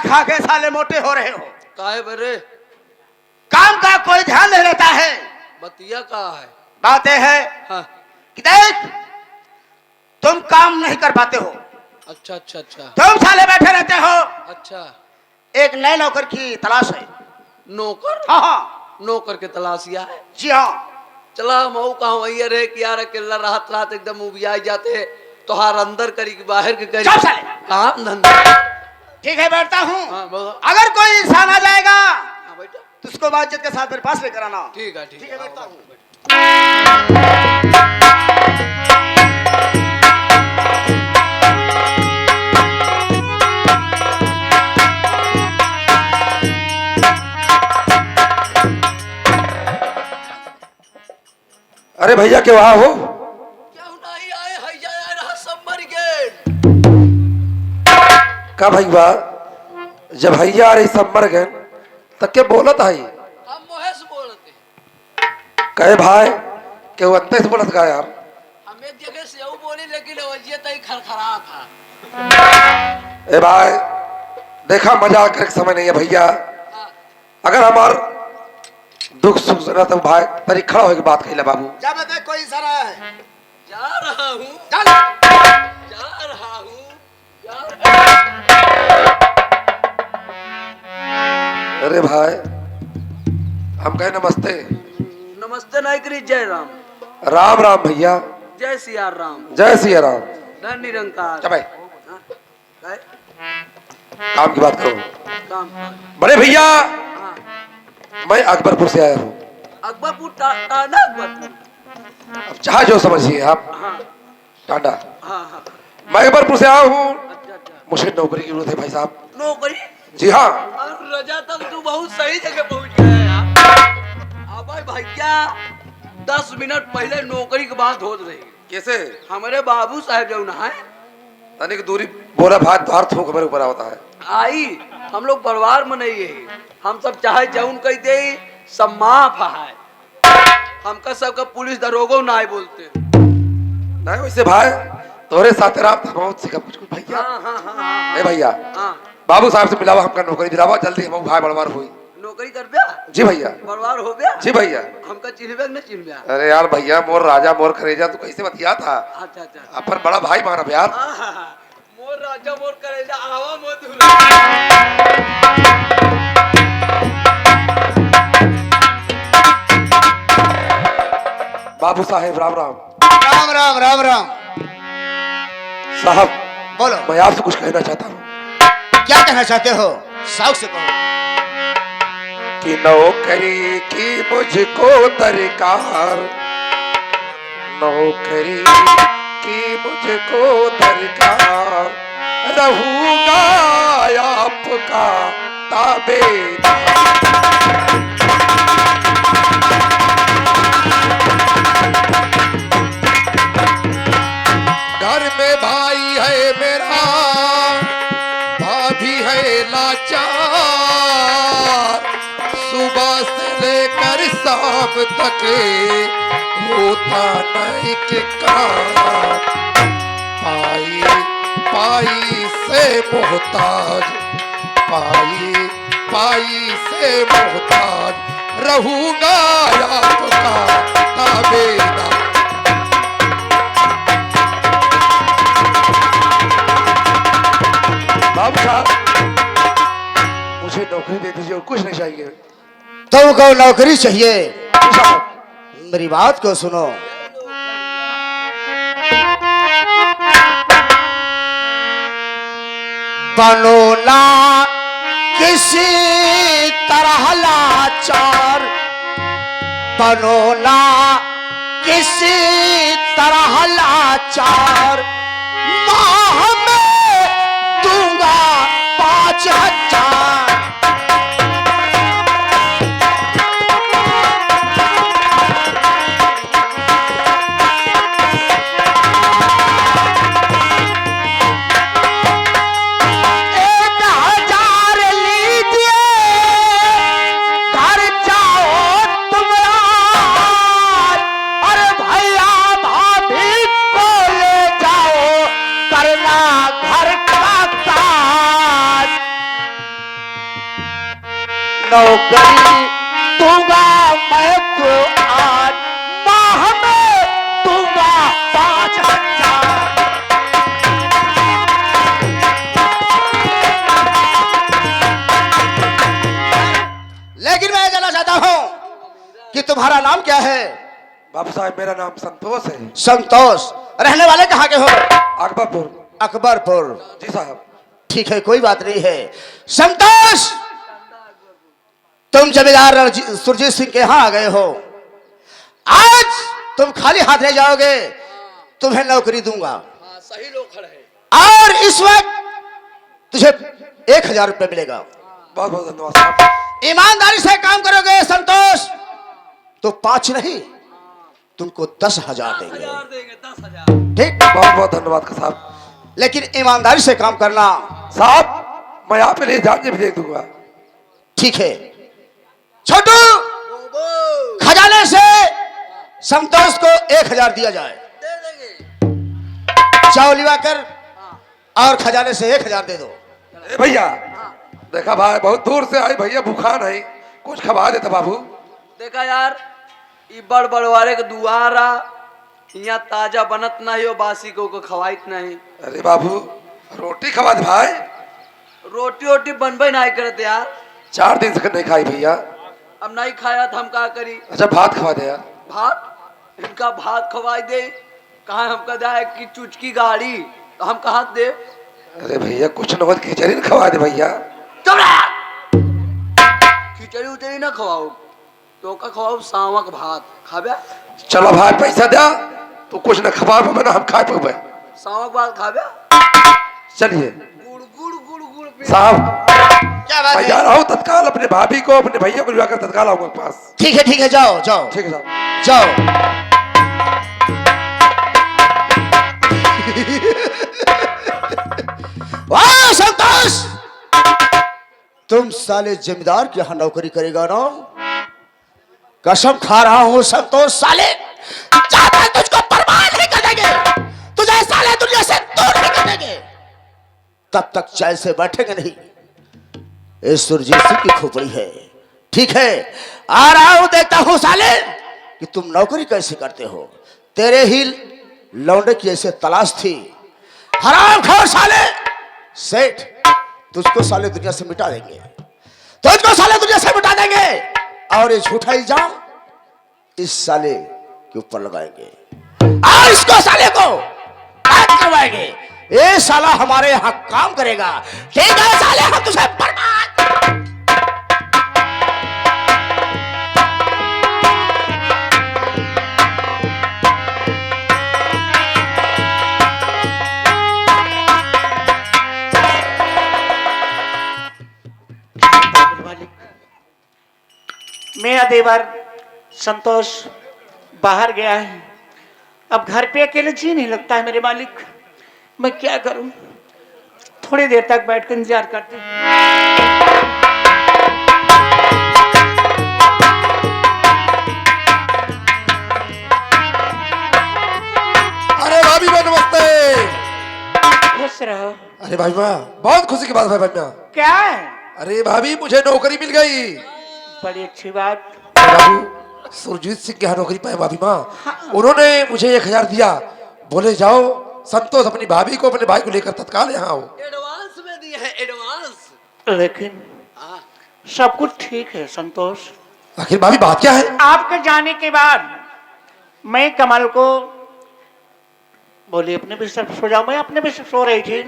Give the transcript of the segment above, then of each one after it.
खा के साले मोटे हो रहे हो। काहे बरे? काम का कोई ध्यान नहीं रहता है। बतिया का है? बात यह है हाँ। कि देख तुम काम नहीं कर पाते हो। अच्छा अच्छा अच्छा तुम साले बैठे रहते हो। अच्छा। एक नए नौकर की तलाश है। नौकर? हाँ हाँ नौकर के तलाशिया है? जी हाँ। चला मऊ कहा वही रहे कि यार अकेला रात रात एकदम उबिया जाते तो हार अंदर करी कि बाहर के करी काम धंधा। ठीक है बैठता हूँ। हाँ, अगर कोई इंसान आ जाएगा हाँ बेटा तो उसको बातचीत के साथ मेरे पास लेकर आना। ठीक है ठीक है बैठता हूँ। अरे भैया क्यों वहां हो? क्यों नहीं आए है यार समर गेट का भैया जब भैया अरे सब मर गए तब के बोलत है? हम मोहे से बोलते कहे भाई के वो अंते से बोलत का यार? हम एक जगह से ऊ बोली लेकिन वजिया तई खरखरा था। ए भाई देखा मजाक करके समय नहीं है भैया। अगर हमार दुख सुख सुना तो भाई तरी खड़ा होके बात कहिला बाबू। जा बता कोई इंसान आया है। जा रहा हूँ चल। जा रहा हूँ अरे भाई हम कहे नमस्ते। नमस्ते नहीं करी। जय राम। राम राम भैया। जय सिया राम। जय सिया राम। धन निरंकार। क्या भाई हाँ, काय? काम की बात करो। काम बड़े भैया हाँ। मैं अकबरपुर से आया हूँ। अकबरपुर टाटा अकबरपुर। अब चाहे जो समझिए आप। हाँ टाटा। हाँ हाँ। मैं अकबरपुर से आया हूँ। अच्छा अच्छा। मुझे नौकरी की जरूरत है भाई साहब। नौकरी? जी हाँ। और रजा तक तू बहुत सही जगह पहुंच गया यार। अब भाई भैया 10 मिनट पहले नौकरी की बात हो रही। कैसे? हमारे बाबू साहब जो ना है तनिक दूरी बोला भात बाहर थूक हमारे ऊपर होता है। आई हम लोग परिवार में नहीं है। हम सब चाहे जौन कह दे सब माफ है। हमका सबका पुलिस दरोगो ना है बोलते नहीं वैसे भाई तोरे साथ रात बहुत सिखा कुछ भैया। हाँ हाँ हाँ हाँ ए भैया हाँ। बाबू साहब से मिलावा हमका नौकरी दिलावा जल्दी हम भाई बड़वार हुई। नौकरी कर बिया? जी भैया। परिवार हो गया? जी भैया। हमका चिन्हबे न चिन्ह बिया? अरे यार भैया मोर राजा मोर करेजा तू कैसे बतिया था? अच्छा अच्छा। अपन बड़ा भाई माना यार। मोर राजा मोर करेजा आवा मधुर। बाबू साहेब राम राम। राम राम राम राम। साहब बोलो। मैं आपसे कुछ कहना चाहता हूँ। क्या कहना चाहते हो? साउथ से कहो। कि नौकरी की मुझको दरकार। नौकरी की मुझको दरकार। रहूंगा आपका ताबेदार। घर में भाई है मेरा भाभी है लाचार। सुबह से लेकर शाम तक होता नहीं कि काम। पाई पाई से मोहताज। पाई पाई से मोहताज। रहूंगा आपका ताबेदार। बाबू साहब मुझे नौकरी दे दीजिए और कुछ नहीं चाहिए। तुमको नौकरी चाहिए? जी साहब। मेरी बात को सुनो। बनो ना किसी तरह लाचार। बनो ना किसी तरह लाचार। माह में दूंगा 5,000। नौकरी दूंगा मैं तो आज, माह में दूंगा 5,000। लेकिन मैं जानना चाहता हूं कि तुम्हारा नाम क्या है? बाबू साहब मेरा नाम संतोष है। संतोष। रहने वाले कहाँ के हो? अकबरपुर। अकबरपुर। जी साहब। ठीक है, कोई बात नहीं है। संतोष, तुम जमींदार सुरजीत सिंह के यहाँ आ गए हो। आज तुम खाली हाथ नहीं जाओगे, तुम्हें नौकरी दूंगा। हाँ, सही लोग खड़े हैं। और इस वक्त तुझे 1,000 रुपये मिलेगा। बहुत बहुत धन्यवाद साहब। ईमानदारी से काम करोगे संतोष तो 5 नहीं, तुमको 10,000 देंगे। 10,000। ठीक, बहुत बहुत धन्यवाद का साहब। लेकिन ईमानदारी से काम करना। साहब मैं आपके लिए जान भी दे दूंगा। ठीक है। छोटू, खजाने से संतोष को 1,000 दिया जाए। दे देंगे। चावल लिवा कर और खजाने से 1,000 दे दो। ए भैया, देखा भाई बहुत दूर से आई भैया, भूखा नहीं, कुछ खवा देता बाबू। देखा यार, ई बड़ बड़वारे के दुआरा यहाँ ताजा बनत नहीं हो, बासी को खवाइत नहीं। अरे बाबू रोटी खवा दे भाई। रोटी वोटी बनबे नहीं करते यार। 4 दिन से नहीं खाई भैया। अब नहीं खाया तो हम क्या करी? अच्छा भात खवा दे यार। भात? इनका भात खवाई दे, कहा हमका जाए कि चुचकी गाड़ी, तो हम कहाँ दे? अरे भैया कुछ न हो खिचड़ी न खवा दे भैया। चुप रह! खिचड़ी उचड़ी ना खवाओ तो का खवाओ सावक भात खाबे। चलो भाई पैसा दे, तो कुछ न खवा ना हम खा पे। सावक भात खाबे। चलिए गुड़ गुड़ गुड़ गुड़ पी। साहब, क्या बात मैं है? जा रहा हूँ तत्काल अपने भाभी को अपने भैया को बुलाकर तत्काल आऊंगा पास। ठीक है, जाओ जाओ ठीक है साहब। जाओ। वाह संतोष, तुम साले जमींदार के यहाँ नौकरी करेगा ना? कसम खा रहा हूँ संतोष, साले चाहता तुझको बर्बाद नहीं कर देंगे, तुझे साले दुनिया से दूर नहीं कर देंगे, तब तक चैन से बैठेंगे नहीं। इस सुरजीत सिंह की खोपड़ी है। ठीक है, आ रहा हूं, देखता हूं साले कि तुम नौकरी कैसे करते हो। तेरे ही लौंडे की ऐसे तलाश थी। हरामखोर साले, सेठ तुझको साले दुनिया से मिटा देंगे, तुझको साले दुनिया से मिटा देंगे, और ये झूठा इल्जाम इस साले के ऊपर लगाएंगे और इसको साले को कैद करवाएंगे। ये साला हमारे यहाँ काम करेगा। ठीक है साले, हम तुझे बर्बाद। मेरा देवर संतोष बाहर गया है, अब घर पे अकेले जी नहीं लगता है मेरे मालिक, मैं क्या करूं? थोड़ी देर तक बैठकर इंतजार करते हैं। अरे भाभी माँ नमस्ते। खुश रहो। अरे भाभी माँ बहुत खुशी की बात है भाभी माँ। क्या है? अरे भाभी मुझे नौकरी मिल गई। बड़ी अच्छी बात। बाबू सुरजीत सिंह के यहाँ नौकरी पाए भाभी माँ। उन्होंने मुझे 1,000 दिया, बोले जाओ संतोष अपनी भाभी को अपने भाई को लेकर तत्काल यहाँ आओ। एडवांस में दिए है, एडवांस। लेकिन सब कुछ ठीक है संतोष। आखिर भाभी बात क्या है? आपके जाने के बाद मैं कमल को बोली अपने बिस्तर पर सो जाओ, मैं अपने बिस्तर सो रही थी,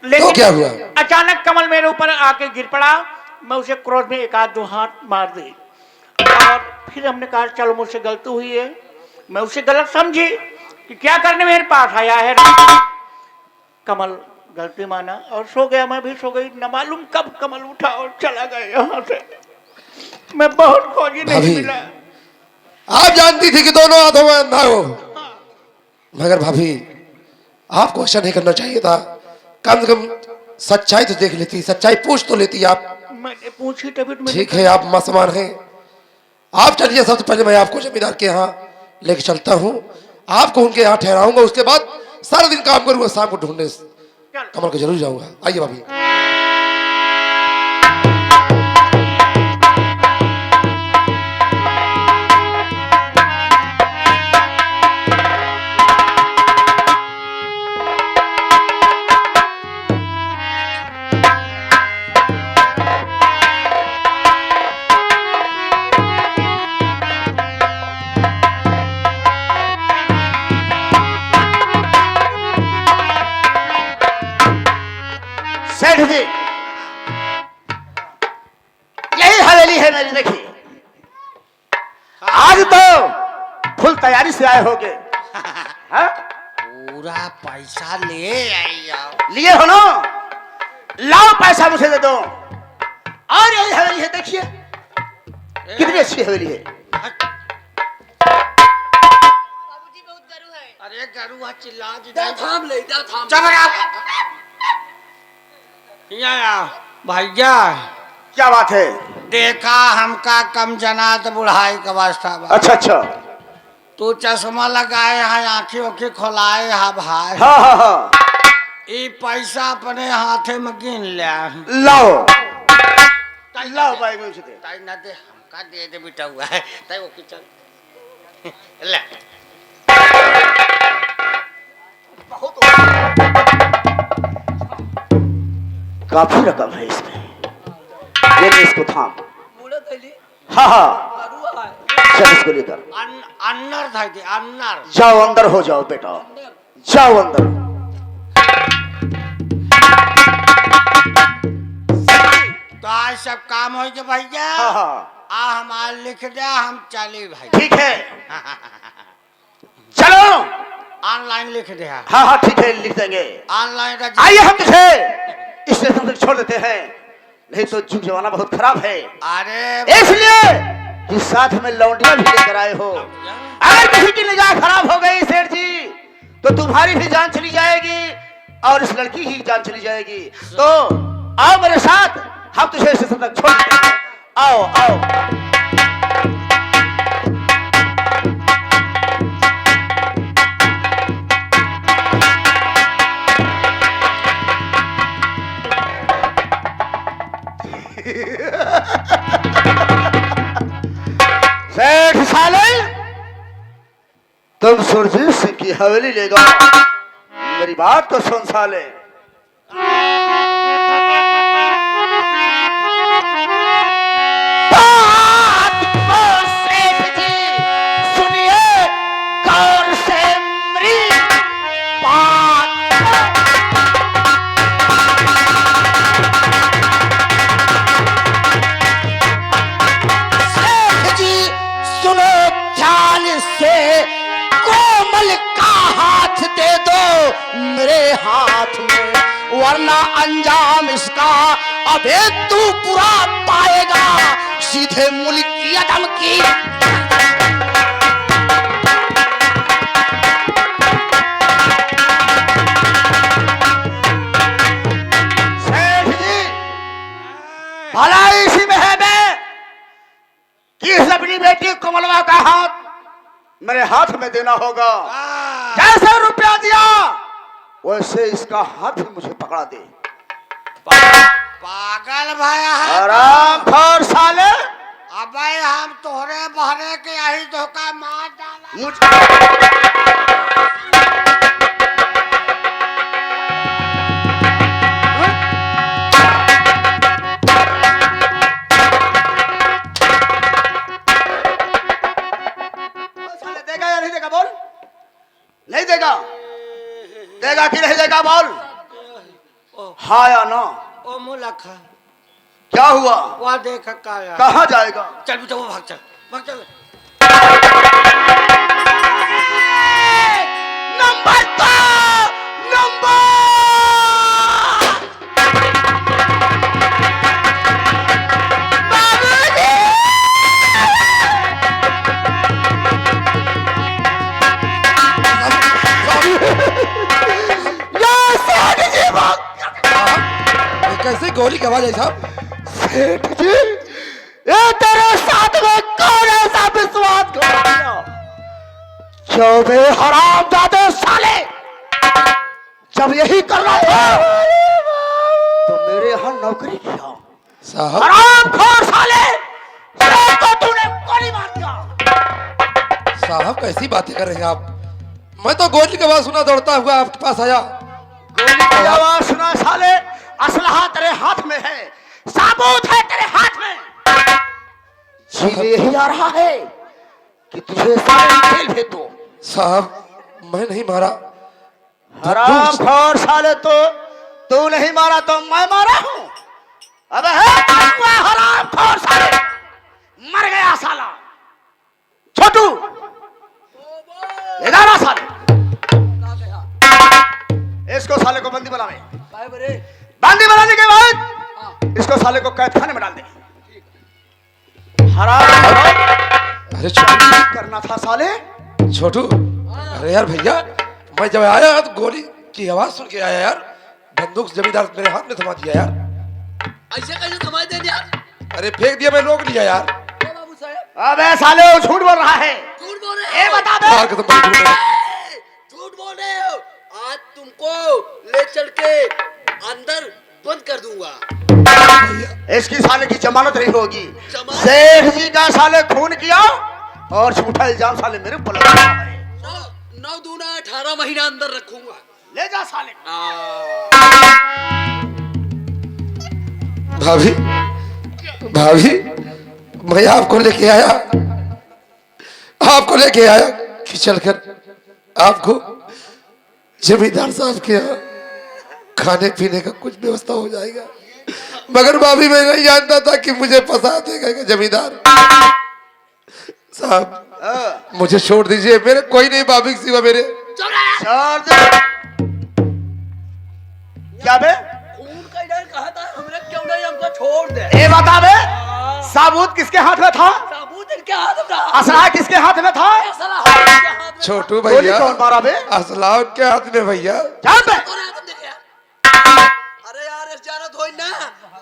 लेकिन तो क्या हुआ? अचानक कमल मेरे ऊपर आके गिर पड़ा। मैं उसे क्रोध में 1-2 हाथ मार दी और फिर हमने कहा चलो मुझसे गलती हुई है। मैं उसे गलत समझी कि क्या करने मेरे पास आया है। कमल गलती माना और सो गया, मैं भी सो गई। न मालूम कब कमल उठा और चला गया यहाँ से। मैं बहुत खोजी नहीं मिला। आप जानती थी कि दोनों हाथों में अंधा हो, मगर भाभी आपको ऐसा नहीं करना चाहिए था। कम से कम सच्चाई तो देख लेती, सच्चाई पूछ तो लेती आप। मैंने पूछी तभी तो ठीक है, आप मसमान हैं। आप चलिए, सबसे पहले मैं आपको जमींदार के यहाँ लेके चलता हूँ, आपको उनके यहाँ ठहराऊंगा, उसके बाद सारा दिन काम करूंगा, शाम को ढूंढने कमल को जरूर जाऊंगा। आइए भाभी। आज तो फुल तैयारी से आए होगे हाँ? पूरा पैसा ले आई आओ। लिए हो ना, लाओ पैसा मुझे दे दो। और यही हवेली है, देखिए कितनी अच्छी हवेली है। बाबूजी बहुत गरु है। अरे गरुआ चिल्ला जा थाम ले, जा थाम। चल भैया, क्या बात है? देखा हमका कम जनात बुढ़ाई का वास्ता बा। अच्छा अच्छा। तू चश्मा लगाए है, आंखें ओखे खोलाए है भाई। हाँ हाँ हाँ। ये पैसा अपने हाथे में गिन ले। लाओ लाओ भाई मुझे दे। ताई ना दे, हमका दे दे बेटा हुआ है। ताई ओके चल ले। बहुत काफी रकम है इसमें, ये ले इसको थाम। मुड़ा थैली हाँ हाँ, गरुआ है। चल इसको लेकर अन्नर था दे, अन्नर। जाओ अंदर हो जाओ बेटा, जाओ अंदर। तो आज सब काम हो गया भैया। हाँ हाँ आ हमारा लिख दे, हम चले भाई। ठीक है, चलो। ऑनलाइन लिख दे। हाँ हाँ ठीक है, लिख देंगे। ऑनलाइन आइए हम तुझे स्टेशन तक छोड़ देते हैं, नहीं तो जुग जमाना बहुत खराब है। अरे इसलिए कि साथ में लौंडिया भी लेकर आए हो। अगर किसी की निगाह खराब हो गई सेठ जी, तो तुम्हारी भी जान चली जाएगी और इस लड़की की जान चली जाएगी। तो आओ मेरे साथ, हम तुझे स्टेशन तक छोड़ देते हैं। आओ आओ। सेठ साले, तुम सुरजीत सिंह की हवेली ले जाओ। मेरी बात तो सुन साले। बात तो सेठ जी सुनिए गौर से, मेरी बात। सेठ जी सुनो ध्यान से, कोमल का हाथ दे दो मेरे हाथ में, वरना अंजाम इसका अबे तू बुरा पाएगा। सीधे मुल्क यदम की सेठ जी, भला इसी में है बे कि इस अपनी बेटी कमलवा का हाथ मेरे हाथ में देना होगा। जैसे रुपया दिया वैसे इसका हाथ भी मुझे पकड़ा दे। पागल भाई आराम खोर साले, अबे हम तोहरे बहरे के यही धोखा मार डाला। मुझ साले देगा या नहीं देगा बोल? नहीं देगा? देगा कि नहीं देगा बोल? हाँ या ना? ओ मुलखा, क्या हुआ? वह देख काया। कहाँ जाएगा? चल बेटा, वो भाग चल, भाग चल। नंबर दो, नंबर बाबूजी! या सेठ जी भाग! कैसे गोली की आवाज है साहब? सेठ जी, ये तेरे साथ में कौन ऐसा विश्वास कर दिया? चौबे हराम जादे साले, जब यही करना था तो मेरे यहाँ नौकरी किया। साहब हराम खोर साले, तो तूने गोली मार दिया। साहब कैसी बातें कर रहे हैं आप? मैं तो गोली की आवाज सुना दौड़ता हुआ आपके पास आया। गोली की आवाज सुना साले, असलहा तेरे हाथ में है, साबुत है तेरे हाथ में। जी यही आ रहा है कि तुझे साले जेल भेज दो। साहब मैं नहीं मारा। हराम खोर साले, तो तू नहीं मारा तो मैं मारा हूँ। अबे है हराम खोर साले, मर गया साला। जा साले, इसको साले को बंदी बनावे। काय बरे बंदी बनाने के बाद हाँ। इसको साले को कैद खाने में डाल दे। हराम। अरे छोटू, करना था साले। छोटू, अरे यार भैया, मैं जब आया तो गोली की आवाज सुन के आया यार, बंदूक जमींदार मेरे हाथ में थमा दिया यार। ऐसे कैसे थमाए दे यार? अरे फेंक दिया, मैं रोक लिया यार। ओ बाबू साहब, अबे साले वो झूठ बोल रहा है। झूठ बोल रहे ए हो। बता बे। मार के तुम बड़ी झूठ है। झूठ बोल रहे हो। आज तुमको ले चल के अंदर बंद कर दूंगा। इसकी साले की जमानत नहीं होगी। जमानत? सेठ जी का साले खून किया और झूठा इल्जाम साले मेरे ऊपर लगा है। 9 दूना 18 महीना अंदर रखूंगा। ले जा साले। भाभी, भाभी, मैं आपको लेके आया, आपको लेके आया कि चलकर आपको जमींदार साहब के यहाँ खाने पीने का कुछ व्यवस्था हो जाएगा। मगर भाभी, मैं नहीं जानता था कि मुझे फंसा देगा कि जमींदार साहब। मुझे छोड़ दीजिए, मेरे कोई नहीं भाभी के सिवा मेरे। छोड़ दे। क्या बे? खून का डर कहा था हमने, क्यों नहीं हमको छोड़ दे। ए बता बे, साबूत किसके हाथ में था? साबूत इनके हाथ में था। असला किसके हाथ में था? असला इनके हाथ में। छोटू गोली भैया, कौन मारा बे? असला के हाथ में भैया। जान बे। और तुम देखे यार। अरे यार इस जानत होई ना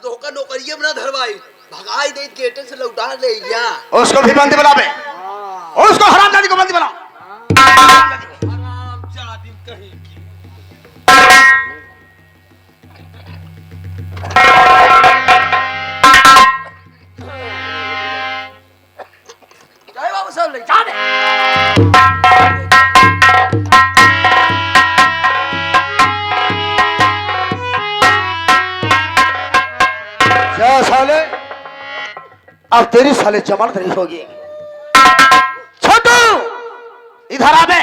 तो का नौकरिये में ना धरवाई, भगाई दे गेटे से लौटा ले या। उसको भी बंदी बना बे। उसको हरामजादी को बंदी बना। आराम जादी कहीं की। जय बाबू साहब ले जा दे। क्या साले, अब तेरी साले जमानत नहीं होगी। छोटू, इधर आ बे।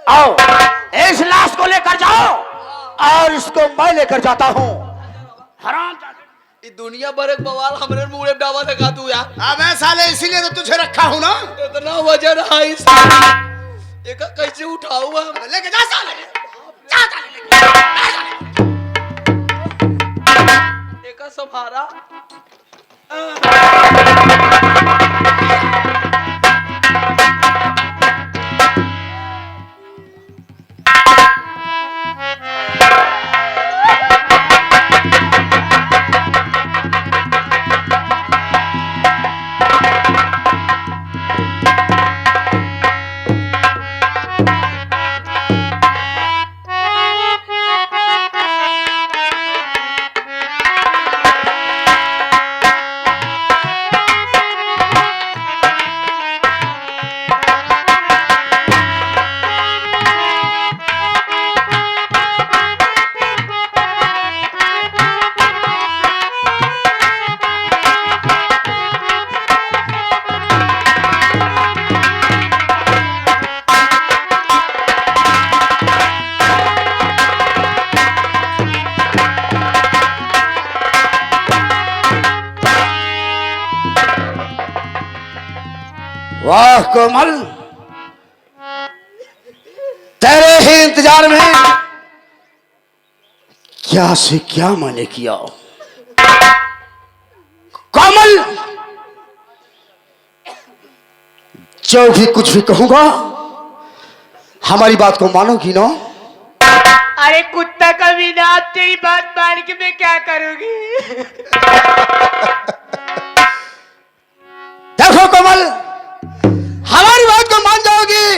आओ, इस लाश को लेकर जाओ और इसको मैं लेकर जाता हूँ। हराम ये दुनिया भर एक बवाल हमरे मुंह में डावा लगा तू यार। अबे साले, इसीलिए तो तुझे रखा हूँ ना। इतना वजन है इस एक कैसे उठाऊंगा? लेके जा साले। जा साले लेके जा। एक संभारा। वाह कोमल, तेरे ही इंतजार में क्या से क्या मैंने किया। कोमल, जो भी कुछ भी कहूंगा हमारी बात को मानोगी ना? अरे कुत्ता का बिना आप तेरी बात मान के मैं क्या करूंगी? देखो कोमल, हमारी बात को मान जाओगी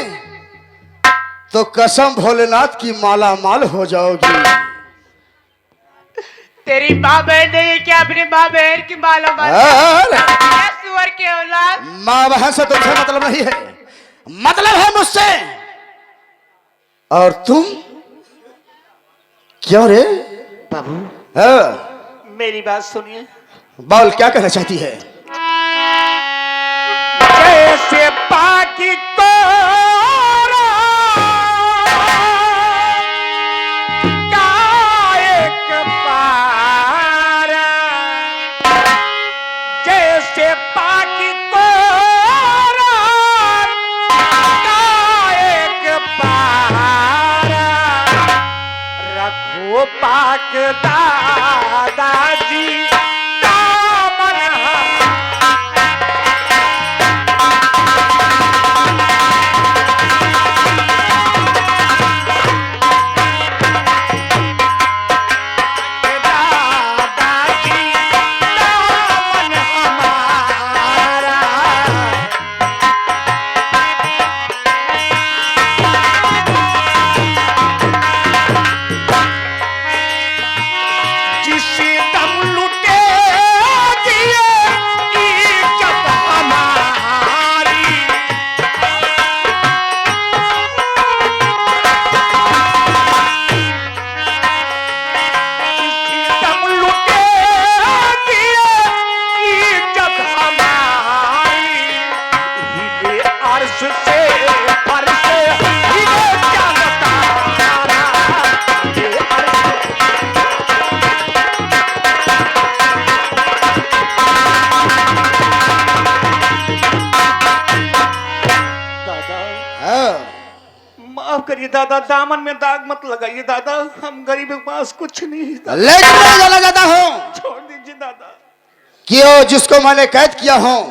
तो कसम भोलेनाथ की माला माल हो जाओगी। तेरी माँ बहन नहीं है क्या अपने माँ बहन की माला माल? अरे, क्या सुअर के औलाद? माँ बहन से तुमसे मतलब नहीं है, मतलब है मुझसे। और तुम क्यों रे बाबू, हाँ, मेरी बात सुनिए। बोल, क्या कहना चाहती है? जैसे पाकी को का एक पारा, जैसे पाकी को का एक पाक दादाजी दामन दादाजी दामन हमारा जिसे दम लुटे दिए इज्जत हमारी जिसे दम लुटे दिए इज्जत हमारी हिले अर्श से फर्श हिले चांद तारा हिले अर्श दादा हाँ, माफ करिए दादा, दामन में दाग मत लगाइए दादा, हम गरीबों के पास कुछ नहीं है दादा। लेकिन मैं जाना चाहता हूँ छोड़ दीजिए दादा। क्यों जिसको मैंने कैद किया हूँ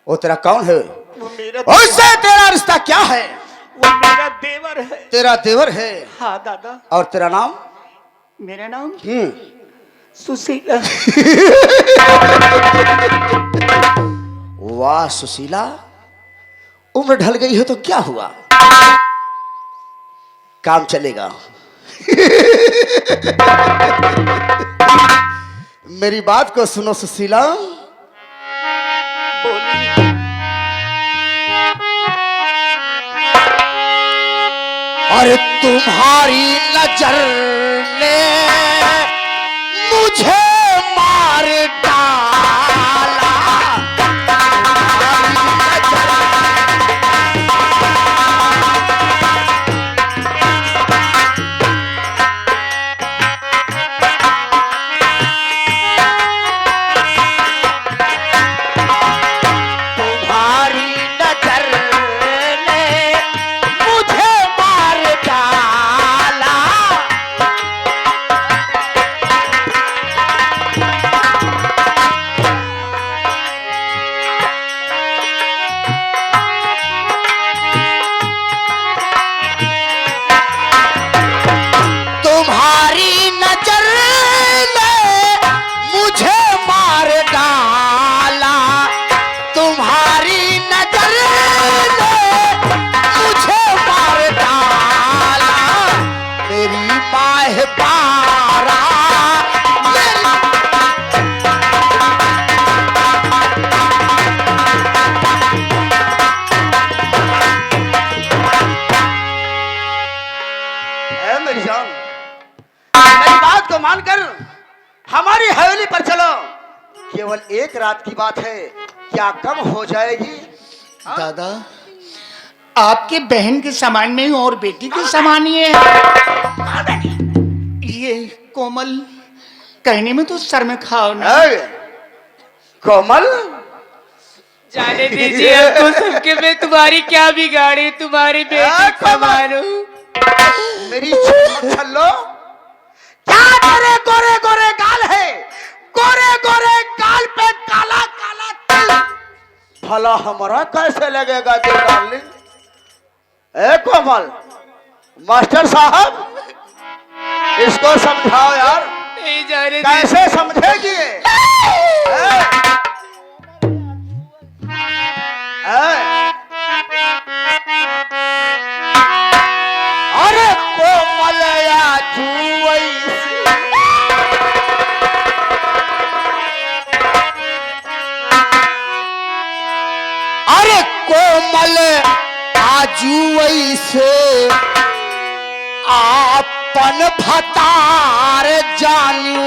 वो तेरा कौन है? वो मेरा उससे तेरा रिश्ता क्या है? वो मेरा देवर है। तेरा देवर है। हाँ दादा। और तेरा नाम? मेरा नाम हम्म, सुशीला। वाह सुशीला, उम्र ढल गई है तो क्या हुआ, काम चलेगा। मेरी बात को सुनो सुशीला, बोलिए। अरे तुम्हारी नजर ने मुझे मार डाला, तुम्हारी नजर ने मुझे मार डाला। तुम्हारी नजर ने मुझे मार डाला, तुम्हारी नजर ने मुझे मार डाला, मेरी बाह बारा मेरी ए मेरी जान, मेरी बात को मानकर हमारी हवेली पर चलो। केवल एक रात की बात है, क्या कम हो जाएगी? दादा आपके बहन के समान में और बेटी के समान ही है। ये कोमल कहने में तो शर्म खाओ ना। ए, कोमल, जाने दीजिए हमको, सबके में तुम्हारी क्या बिगाड़ी, तुम्हारी बेटी समान हूँ। मेरी छल्लो, क्या तेरे गोरे गोरे गाल है, गोरे गोरे गाल पे काला काला तिल, भला हमारा कैसे लगेगा दिल डार्लिंग? ए कोमल, मास्टर साहब इसको समझाओ यार, नहीं जाने कैसे समझेगी? अरे कोमल या जुवई अरे कोमल आजुवई से आपन भतार जानू,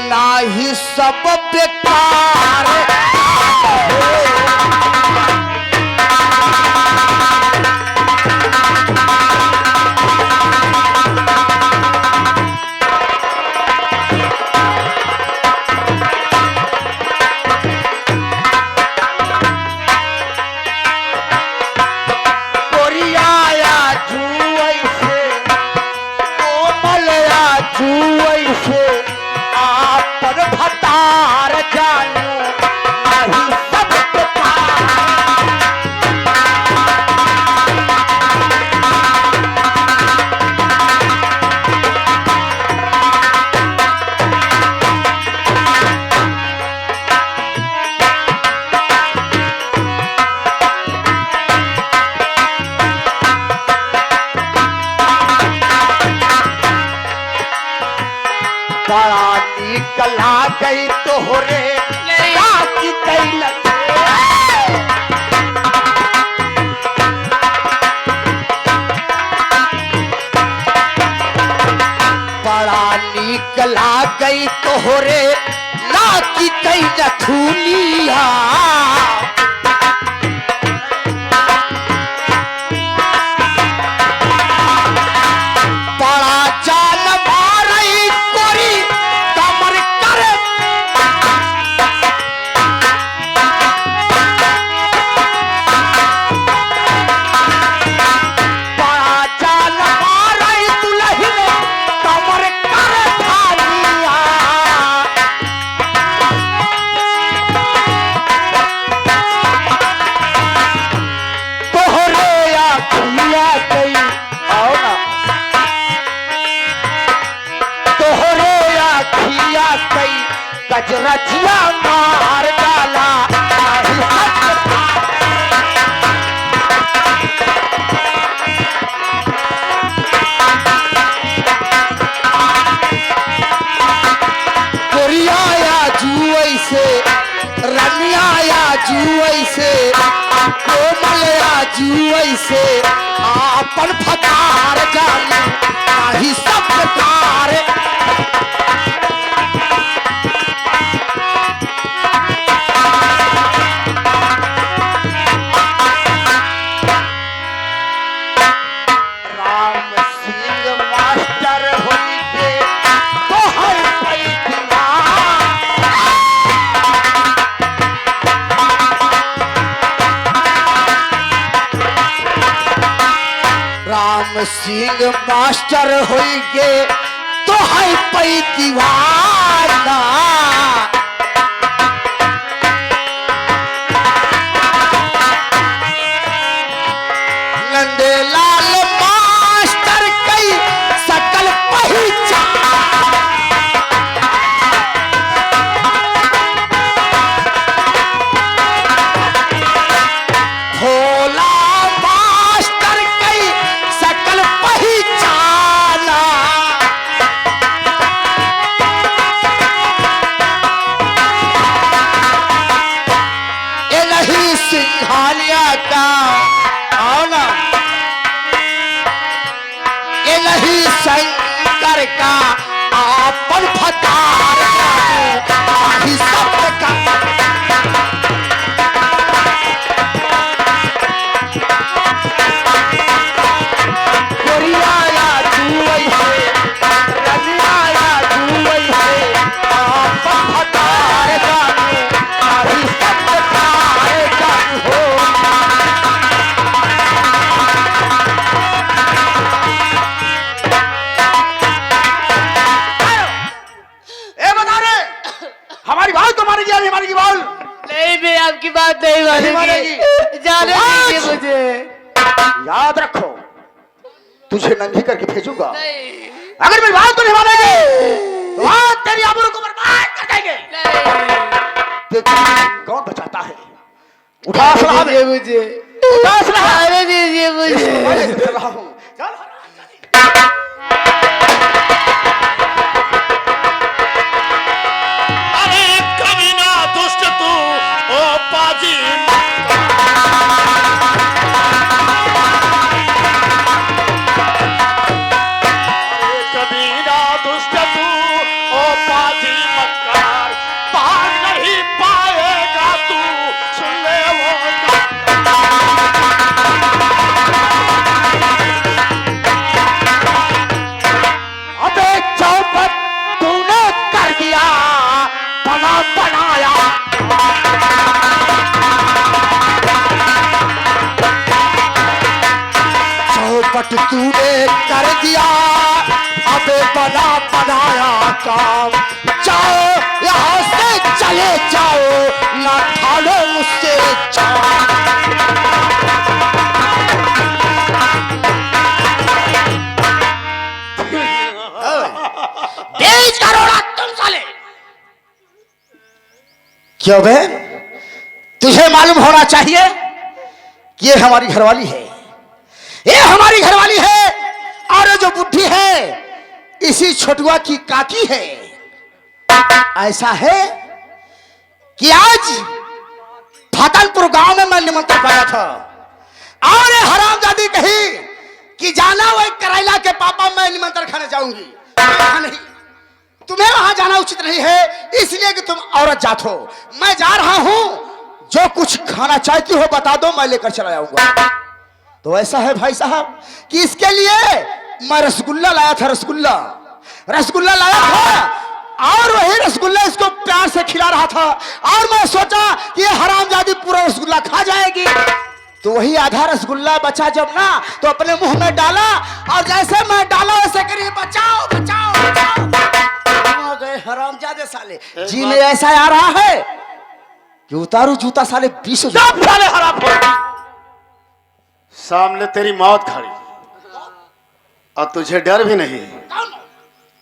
नाही सब बेकार। कोरिया या जुवई से कोमल गई तोहरे ना की कई नथुनिया बड़ा जान मारई कोरी कमर कर बड़ा जान मारई दुल्हन कमर कर धानिया तोहरे आखिया कई आओ ना तोहरे आखिया कई गजरजिया मार डाला नाही सकता। कोरियाया जुई से रनियाया जुई से कोमलया जुई से आपन फकार जानी नाही सबकार राम सिंह मास्टर होई के तोहर पैठिया राम सिंह मास्टर होई गे तोहर पैठिया नंदलाल मास्टर कई सकल पहचान भोला मास्टर कई सकल पहचाना ये नहीं सिंघानिया का आओ ना ये नहीं शंकर का आपन फतार ही सब का कोरियाया जुई से रनियाया जुई से आपन फतार ही सब का हो ए बता रे हमारी बात तो मानेगी या नहीं मानेगी बोल। नहीं मैं आपकी बात नहीं नहीं मानेगी मानेगी। जाने दीजिए आज! मुझे याद रखो तुझे नंगी करके भेजूंगा नहीं अगर मेरी बात तो नहीं मानेगी तो आज तेरी आबरू को बर्बाद कर देंगे। नहीं देखो कौन बचाता है उठा जाने असला दीजिए मुझे उठा असला जाने दीजिए मुझे मैं देख रहा हूं चल अरे कमीना दुष्ट तू ओ पाजी अरे कमीना दुष्ट तू ओ पाजी मक्कार पार नहीं पाएगा तू सुन ले वो अबे चौपट तूने कर दिया बना बनाया चौपट तूने कर दिया अबे बना बनाया काम जाओ यहाँ से चले जाओ ना ठालो मुझसे तेज करोड़ा तुम साले क्यों बे तुझे मालूम होना चाहिए कि ये हमारी घरवाली है ये हमारी घरवाली है और जो बुढ़ी है इसी छोटुआ की काकी है ऐसा है कि आज फतेहपुर गांव में मैं निमंत्रण पाया था और हरामजादी कही कि जाना वही करैला के पापा मैं निमंत्रण खाने जाऊंगी नहीं तुम्हें वहां जाना उचित नहीं है, इसलिए कि तुम औरत जात हो। मैं जा रहा हूं, जो कुछ खाना चाहती हो बता दो, मैं लेकर चला जाऊंगा। तो ऐसा है भाई साहब कि इसके लिए मैं रसगुल्ला लाया था, रसगुल्ला लाया था, और वही रसगुल्ला इसको प्यार से खिला रहा था, और मैं सोचा कि ये हरामजादी पूरा रसगुल्ला खा जाएगी। तो वही आधा रसगुल्ला बचा जब ना, तो अपने मुंह में डाला, और जैसे मैं डाला वैसे करिए बचाओ बचाओ बचाओ। आ गए हरामजादे साले। जी में ऐसा आ रहा है कि उतारू जूता साले 20 साले हराम सामने तेरी मौत खड़ी और तुझे डर भी नहीं।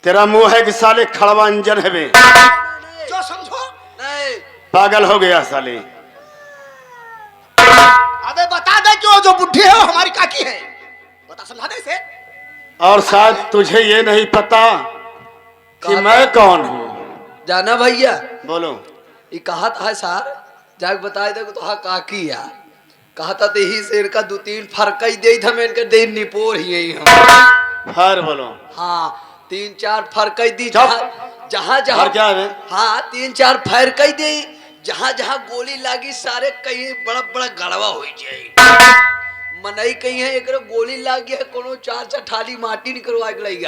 तेरा मुंह है कि साले खड़वा इंजन है बे। जो समझो। नहीं पागल हो गया साले। अबे बता दे कि वो जो बुढ़ी है वो हमारी काकी है, बता समझा दे इसे। और शायद तुझे ये नहीं पता कि मैं कौन हूँ। जाना भैया, बोलो। ये कहा था सर, जाग बताए दे तो का की या कहा था ते ही शेर का 2-3 फरक ही दे था, मैं इनके दे निपोर ही हम। हर बोलो। हाँ 3-4 फरक ही दी, चुप। जहाँ और क्या है? हाँ 3-4 फरक ही दे, जहाँ जहाँ गोली लागी सारे कहीं बड़ा बड़ा गड़वा हो जाए। मनई कहीं है एक गोली लागी है, कोनो 4 ठाली माटी निकलवा के लग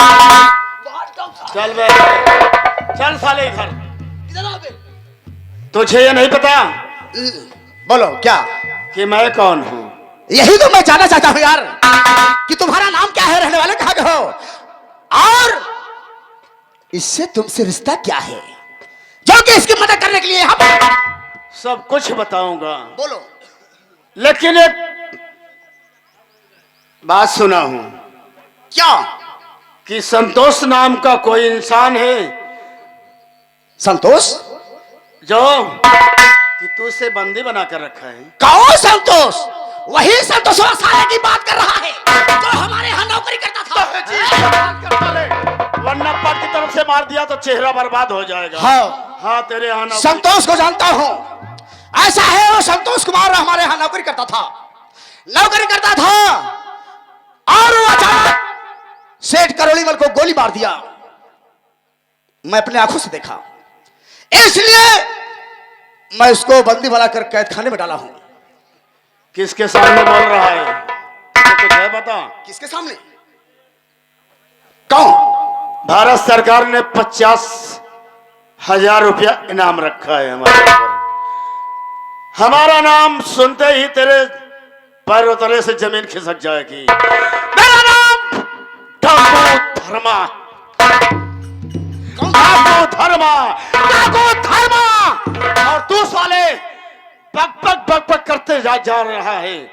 चल बे, चल साले इधर। इधर आ बे। तुझे ये नहीं पता बोलो क्या? कि मैं कौन हूँ? यही तो मैं जानना चाहता हूँ यार, कि तुम्हारा नाम क्या है, रहने वाले कहाँ के हो, और इससे तुमसे रिश्ता क्या है, जो कि इसकी मदद करने के लिए हम। सब कुछ बताऊंगा, बोलो। लेकिन एक बात सुना हूं क्या? कि संतोष नाम का कोई इंसान है संतोष? जो कि तू उसे बंदी बना कर रखा है। कौन संतोष? वही संतोष साले की बात कर रहा है जो हमारे यहाँ नौकरी करता था। वरना पट की तरफ से मार दिया तो चेहरा बर्बाद हो जाएगा। हाँ हाँ तेरे यहाँ संतोष को जानता हूँ। ऐसा है वो संतोष कुमार हमारे यहाँ नौकरी करता था, और वो अचानक सेठ करोड़ीमल को गोली मार दिया। मैं अपने आंखों से देखा, इसलिए मैं उसको बंदी बनाकर कैद खाने में डाला हूं। किसके सामने बोल रहा है? तो कुछ है बता। किसके सामने? कौन? भारत सरकार ने 50,000 रुपया इनाम रखा है हमारे ऊपर। हमारा नाम सुनते ही तेरे पैरों तले से जमीन खिसक जाएगी। मेरा नाम डाकू धर्मा। और तू साले बक बक करते जा रहा है,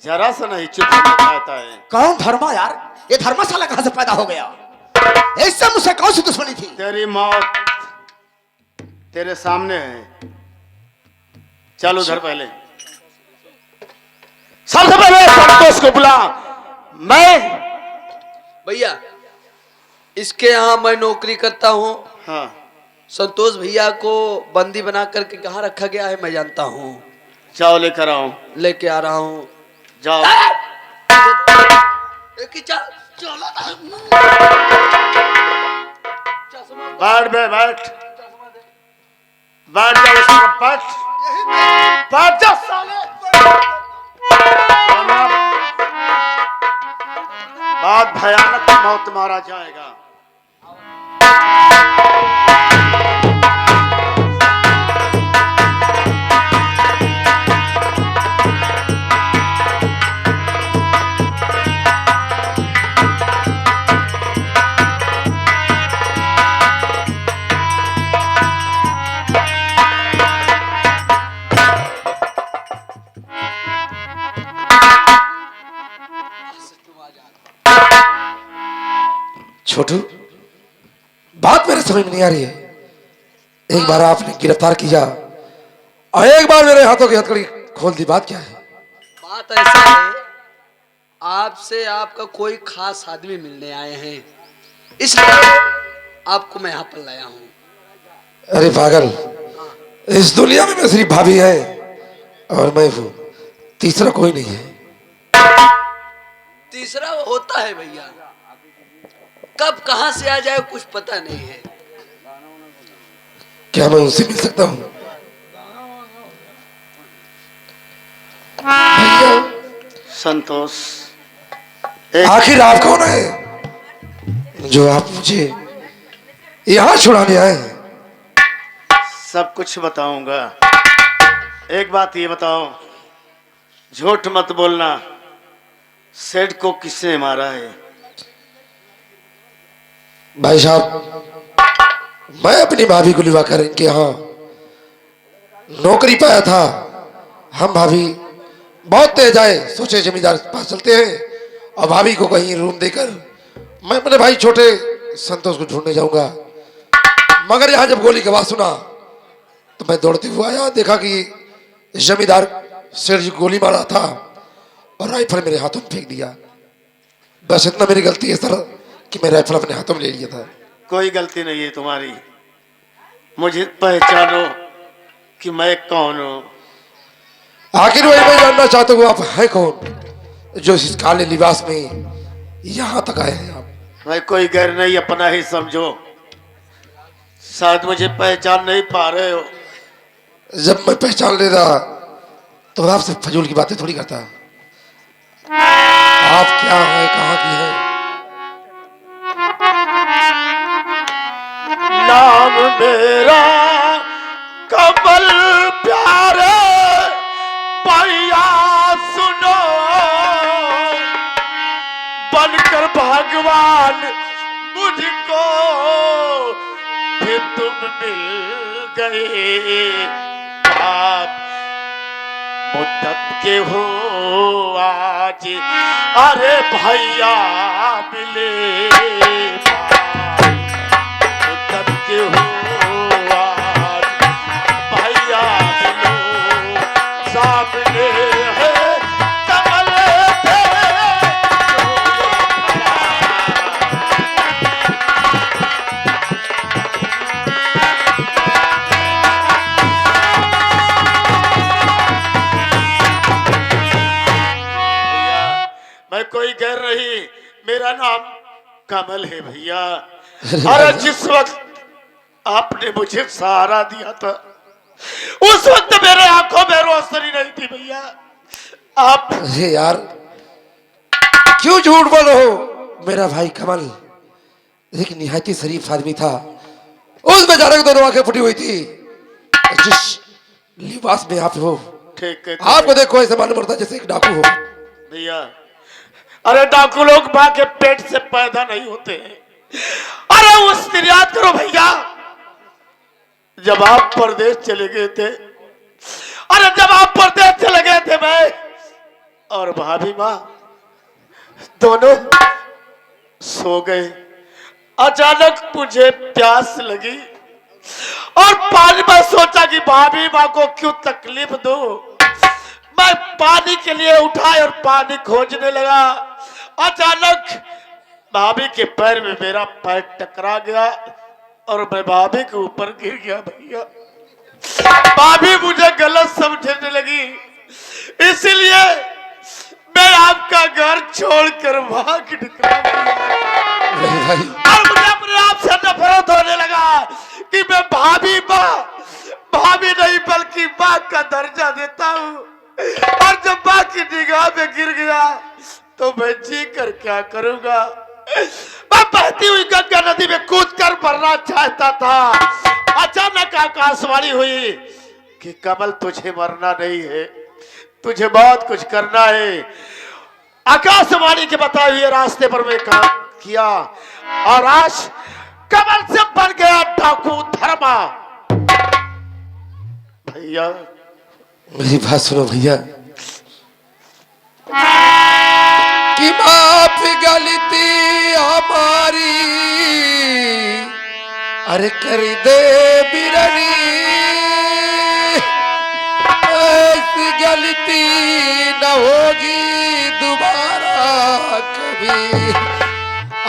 जरा सा नहीं चुप रहता है। कौन धर्मा यार? ये धर्मा साला कहां से पैदा हो गया? इससे मुझसे कौन सी दुश्मनी थी? तेरी मौत तेरे सामने है। चल उधर पहले, सबसे पहले संतोष को बुला। मैं भैया इसके यहाँ मैं नौकरी करता हूँ। हाँ संतोष भैया को बंदी बना करके कहाँ रखा गया है मैं जानता हूँ। जाओ लेकर आओ। लेके आ रहा हूँ। जाओ। बैठ बे, बैठ बैठ जा उसका, बैठ जा साले। बहुत भयानक मौत मारा जाएगा। छोटू, बात मेरे समझ में नहीं आ रही है। एक बार आपने गिरफ्तार किया और एक बार मेरे हाथों की हथकड़ी खोल दी, बात क्या है? बात ऐसा है, आपसे आपका कोई खास आदमी मिलने आए हैं, इसलिए आपको मैं यहाँ पर लाया हूँ। अरे पागल, इस दुनिया में सिर्फ भाभी है और मैं हूँ, तीसरा कोई नहीं है। तीसरा वो होता है भैया, कब कहां से आ जाए कुछ पता नहीं है। क्या मैं उनसे मिल सकता हूँ? भैया संतोष, आखिर आप कौन है जो आप मुझे यहाँ छुड़ाने आए हैं? सब कुछ बताऊंगा। एक बात ये बताओ, झूठ मत बोलना, सेठ को किसने मारा है? भाई साहब, मैं अपनी भाभी को लिवा कर इनके यहाँ नौकरी पाया था। हम भाभी बहुत तेज आए, सोचे जमींदार के पास चलते हैं और भाभी को कहीं रूम देकर मैं अपने भाई छोटे संतोष को ढूंढने जाऊंगा। मगर यहाँ जब गोली की आवाज सुना तो मैं दौड़ते हुए आया, देखा कि जमींदार सेठ जी गोली मारा था और राइफल मेरे हाथों में फेंक दिया। बस इतना मेरी गलती है सर कि मैं राइफल अपने हाथों में ले लिया था। कोई गलती नहीं है तुम्हारी। मुझे पहचानो कि मैं कौन हूँ। आखिर वही मैं जानना चाहता हूँ, आप हैं कौन जो इस काले लिबास में यहाँ तक आए हैं? आप मैं कोई गैर नहीं, अपना ही समझो। शायद मुझे पहचान नहीं पा रहे हो। जब मैं पहचान लेता तो आपसे फजूल की बातें थोड़ी करता। आप क्या हैं, कहाँ की हैं? नाम मेरा कमल प्यारे भैया सुनो, बनकर भगवान मुझको फिर तुम मिल गए। बात मुद्दत के हो आज, अरे भैया मिले। मुद्दत के हो आज, भैया मिलो। सामने है कमल मैं कोई गैर नहीं, मेरा नाम कमल है भैया। अरे जिस वक्त आपने मुझे सहारा दिया था उस वक्त मेरे आंखों में रोशनी नहीं थी भैया। आप अरे यार, क्यों झूठ बोल रहे हो? मेरा भाई कमल एक निहायती शरीफ आदमी था। उस बेचारे की दोनों आंखें फटी हुई थी। जिस लिबास में आप हो, ठीक है आपको देखो ऐसे मालूम पड़ता जैसे एक डाकू हो। भैया। अरे डाकू लोग माँ के पेट से पैदा नहीं होते हैं। अरे उस दिन याद करो भैया, जब आप परदेश चले गए थे। अरे जब आप परदेश चले गए थे, मैं और भाभी माँ दोनों सो गए। अचानक मुझे प्यास लगी और पानी में सोचा कि भाभी माँ को क्यों तकलीफ दूं। मैं पानी के लिए उठा और पानी खोजने लगा। अचानक भाभी के पैर में मेरा पैर टकरा गया और मैं भाभी के ऊपर गिर गया भैया। भाभी मुझे गलत समझने लगी, इसलिए मैं आपका घर छोड़कर भाग निकला और मुझे अपने आप से नफरत होने लगा कि मैं भाभी नहीं बल्कि माँ का दर्जा देता हूँ। और जब माँ की निगाह में गिर गया तो मैं जी कर क्या करूंगा। मैं बहती हुई गंगा नदी में कूद कर मरना चाहता था। अचानक आकाशवाणी हुई कि कमल तुझे मरना नहीं है, तुझे बहुत कुछ करना है। आकाशवाणी के बताए हुए रास्ते पर मैं काम किया और आज कमल से बन गया डाकू धर्मा। भैया मेरी बात सुनो भैया, कि माफ गलती हमारी, अरे कर दे बिरनी। ऐसी गलती न होगी दोबारा कभी।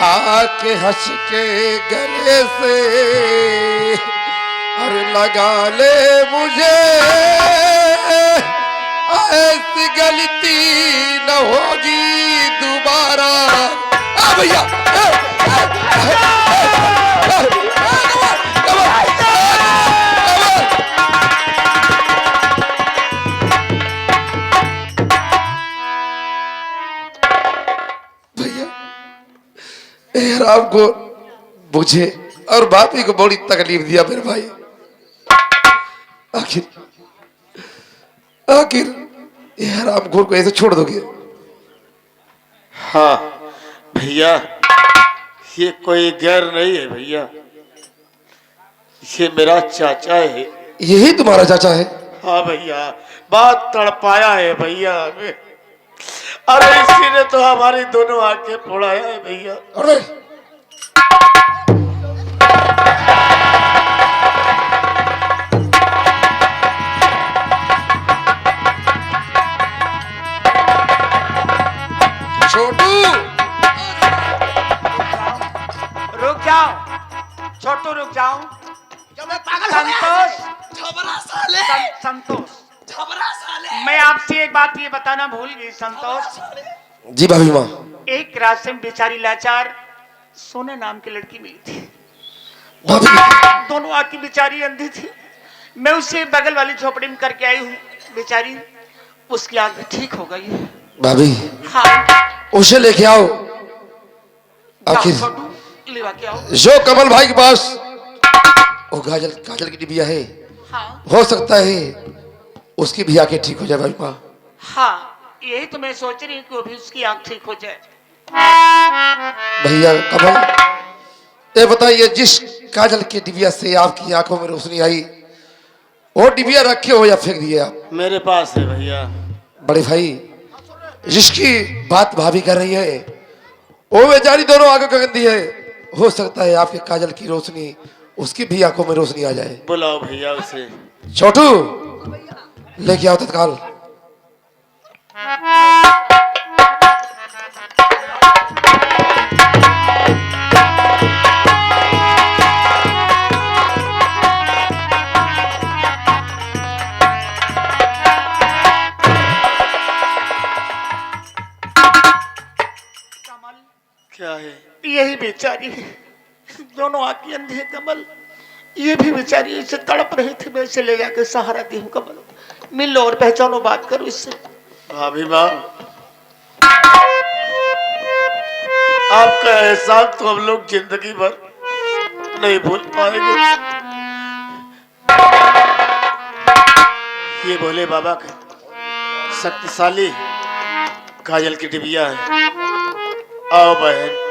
आके हंस के गले से अरे लगा ले मुझे। ऐसी गलती न होगी दोबारा। भैया राम को मुझे और बापी को बड़ी तकलीफ दिया मेरे भाई। आखिर ये राम घोर को ऐसे छोड़ दोगे? हाँ भैया, ये कोई गैर नहीं है भैया, ये मेरा चाचा है। यही तुम्हारा चाचा है? हाँ भैया, बात तड़पाया है भैया हमें, अरे इसी ने तो हमारी दोनों आंखें फोड़ाया है भैया। अरे छोटू, रुक जाओ छोटू, रुक जाओ। संतोष, संतोष, मैं आपसे एक बात ये बताना भूल गई संतोष। जी भाभी माँ। एक रास्ते में बेचारी लाचार सोना नाम की लड़की मिली थी। भाभी दोनों आंख की बेचारी अंधी थी। मैं उसे बगल वाली झोपड़ी में करके आई हूँ। बेचारी उसकी आंख ठीक हो गई है। भाभी हाँ, उसे लेके आओ। आखिर छोटू लेवा के आओ। जो कमल भाई के पास वो काजल काजल की डिबिया है, हाँ हो सकता है उसकी भी आंखें ठीक हो जाए भाभी माँ। हाँ, यही तो मैं सोच रही हूँ कि वो भी उसकी आंख ठीक हो जाए। भैया कमल, ये बताइए जिस काजल की डिबिया से आपकी आंखों में रोशनी आई, वो डिबिया रखे हो या फेंक दिए आप? मेरे पास है भैया। बड़े भाई, जिसकी बात भाभी कर रही है वो बेचारी दोनों आंखों का गंदी है, हो सकता है आपके काजल की रोशनी उसकी भी आंखों में रोशनी आ जाए। बुलाओ भैया उसे। छोटू लेके आओ तत्काल। क्या है? यही बेचारी है, दोनों आंखें अंधी है कमल। ये भी बेचारी इससे तड़प रही थी, मैं इसे ले जाकर सहारा दी हूँ। कमल मिल लो और पहचानो, बात करो इससे। भाभी माँ, आपका एहसान तो हम लोग जिंदगी भर नहीं भूल पाएंगे। ये भोले बाबा का शक्तिशाली काजल की डिबिया है। आओ बहन।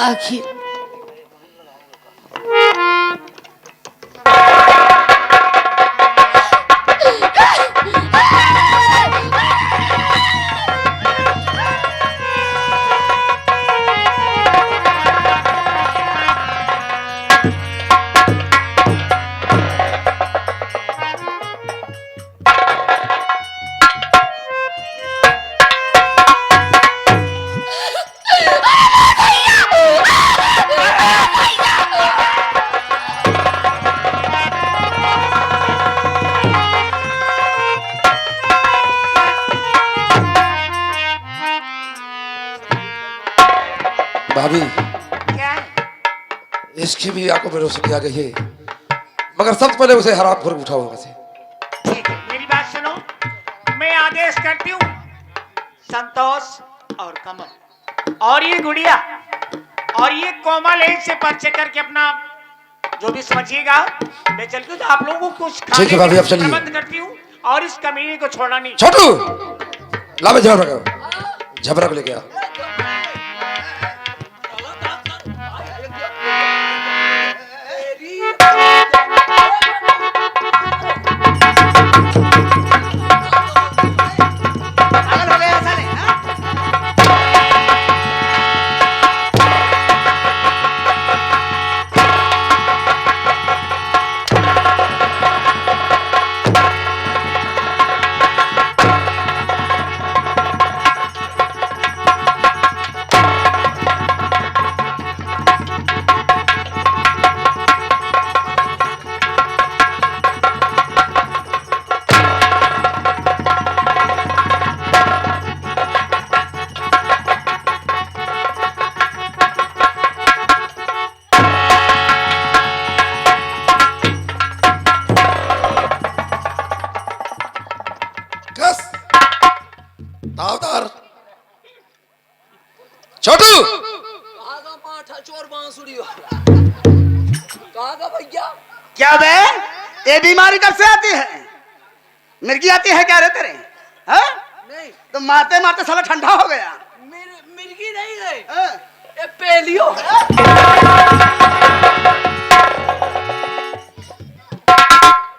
आखिर भाभी, क्या है? इसकी भी आंखों में रोशनी आ गई है, मगर सबसे पहले उसे हरामखोर को उठाओ वहां से। ठीक है, मेरी बात सुनो। मैं आदेश करती हूँ, संतोष और कमल और ये गुड़िया और ये कोमल से परिचय करके अपना जो भी समझिएगा। मैं चलती हूँ तो आप लोगों को कुछ ठीक है भाभी, आप चलिए। प्रबंध करती हूँ और इस कमीने को छोड़ना नहीं। छोटू ला, मैं झबरा को लेके आ। छोटू कहाँ का पाठा चोर बांसुरी वाला कहाँ का भैया? क्या बे, ये बीमारी कब से आती है? मिर्गी आती है क्या रे तेरे? हाँ? नहीं, तो मारते मारते साला ठंडा हो गया। मिर्गी नहीं है, हाँ? ये पेलियो है।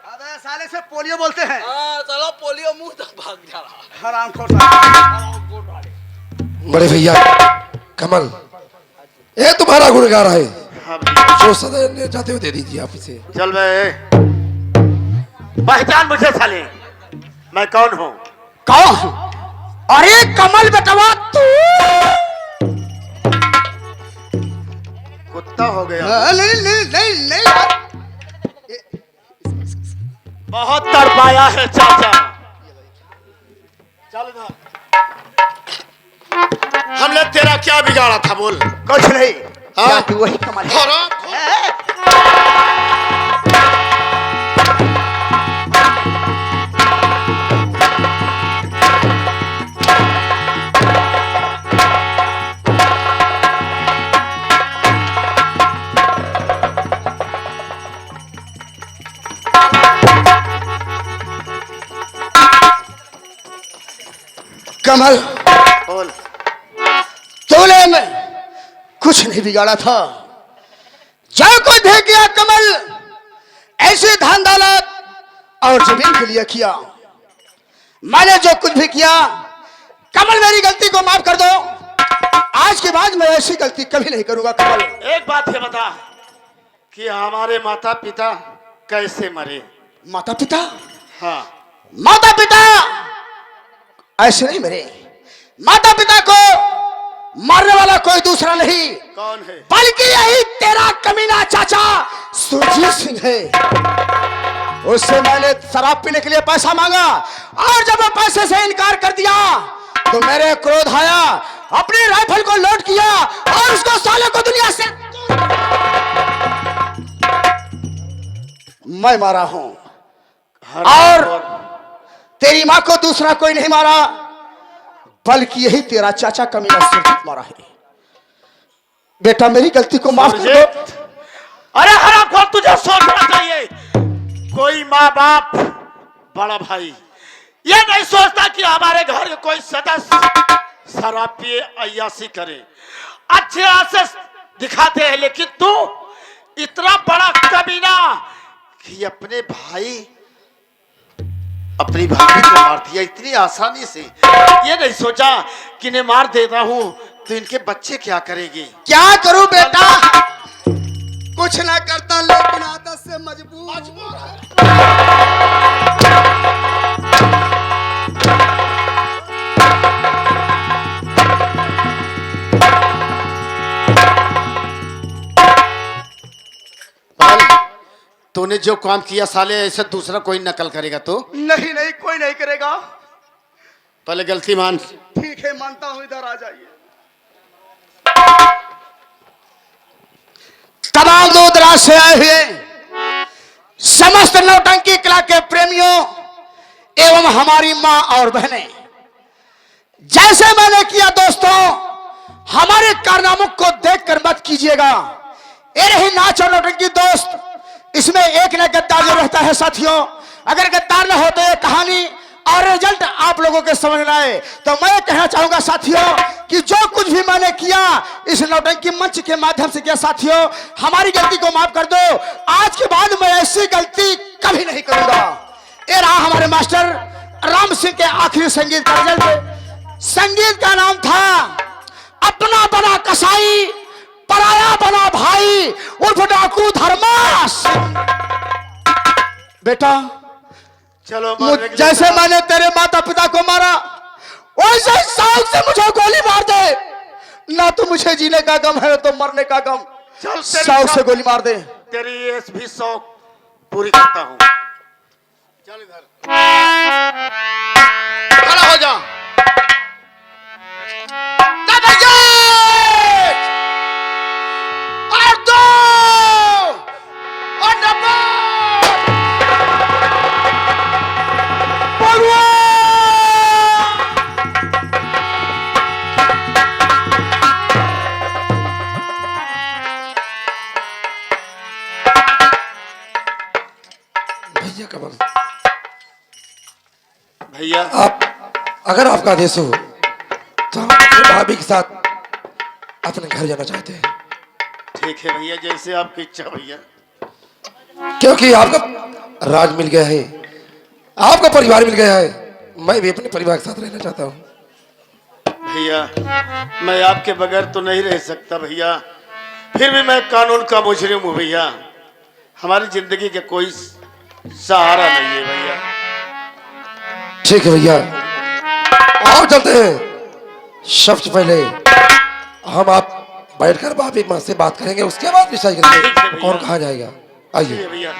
अबे साले से पोलियो बोलते हैं। हाँ, चलो पोलियो मुंह तक भाग जा रहा। हरामखोर साले। बड़े भैया कमल, ये तुम्हारा गुण गा रहा है, हाँ भैया। जो सदा जाते हुए दे दीजिए आप इसे। चल बे, पहचान मुझे साले, मैं कौन हूँ? कौन? अरे कमल बेटवा तू। कुत्ता हो गया। नहीं नहीं नहीं नहीं यार। बहुत तड़पाया है चाचा। चल इधर। हमने तेरा क्या बिगाड़ा था बोल? कुछ नहीं। हाँ? क्या तू वही कमल है? कमल, बोल। तूने में कुछ नहीं बिगाड़ा था। जो कुछ भी किया कमल, ऐसे धन दौलत और जमीन के लिए किया। मैंने जो कुछ भी किया, कमल मेरी गलती को माफ कर दो। आज के बाद मैं ऐसी गलती कभी नहीं करूंगा कमल। एक बात है बता कि हमारे माता पिता कैसे मरे? माता पिता? हाँ। माता पिता ऐसे नहीं मरे। माता पिता को मारने वाला कोई दूसरा नहीं, कौन है? बल्कि यही तेरा कमीना चाचा सुरजीत सिंह है। उससे मैंने शराब पीने के लिए पैसा मांगा और जब वो पैसे से इनकार कर दिया तो मेरे क्रोध आया, अपनी राइफल को लोड किया और उसको साले को दुनिया से मैं मारा हूं। और तेरी मां को दूसरा कोई नहीं मारा, बल्कि यही तेरा चाचा कमीना सुरजीत मारा है। बेटा मेरी गलती को माफ कर दो। अरे हरामखोर, तुझे सोचना चाहिए। कोई माँ बाप, बड़ा भाई ये नहीं सोचता कि हमारे घर के कोई सदस्य शराब पिए अय्यासी करे। अच्छे से दिखाते हैं, लेकिन तू इतना बड़ा कमीना कि अपने भाई अपनी भाभी को मार दिया इतनी आसानी से। ये नहीं सोचा कि इन्हें मार देता हूं तो इनके बच्चे क्या करेंगे? क्या करूं बेटा, कुछ ना करता लेकिन आदत से मजबूर है। तूने जो काम किया साले, ऐसा दूसरा कोई नकल करेगा तो? नहीं नहीं, कोई नहीं करेगा। पहले गलती मान। ठीक है, मानता हूं, इधर आ जाइए। तमाम दूर दराज से आए हुए समस्त नौटंकी कला के प्रेमियों एवं हमारी मां और बहनें, जैसे मैंने किया दोस्तों, हमारे कारनामों को देखकर मत कीजिएगा। ये रही नाच और नौटंकी दोस्त, इसमें एक न गद्दार जो रहता है साथियों। अगर गद्दार न होते ये कहानी और रिजल्ट आप लोगों के समझ में आए तो मैं कहना चाहूंगा साथियों कि जो कुछ भी मैंने किया इस नौटंकी मंच के माध्यम से किया साथियों, हमारी गलती को माफ कर दो। आज के बाद मैं ऐसी गलती कभी नहीं करूंगा। ये रहा हमारे मास्टर राम सिंह के आखिरी संगीत का रिजल्ट। संगीत का नाम था अपना बना कसाई, पराया बना भाई, उर्फ डाकू धर्मास। बेटा चलो जैसे मैंने तेरे माता पिता को मारा वैसे शौक से मुझे गोली मार दे। ना तो मुझे जीने का गम है, तो मरने का गम। चल शौक से गोली मार दे। तेरी ये भी शौक पूरी करता हूँ। चल इधर खड़ा हो जा। और दो और नब्बे आप अगर आपका आदेश हो तो हम अपने भाभी के साथ अपने घर जाना चाहते हैं, ठीक है भैया, जैसे आपकी इच्छा भैया। क्योंकि आपका राज मिल गया है, आपका परिवार मिल गया है, मैं भी अपने परिवार के साथ रहना चाहता हूँ। भैया मैं आपके बगैर तो नहीं रह सकता भैया, फिर भी मैं कानून का मुजरिम हूँ भैया, हमारी जिंदगी के कोई सहारा नहीं है भैया। ठीक है भैया, आओ चलते हैं। सबसे पहले हम आप बैठकर भाभी माँ से बात करेंगे, उसके बाद डिसाइड ठीक है करेंगे भैया। कौन कहाँ जाएगा। ठीक आइए। है भैया।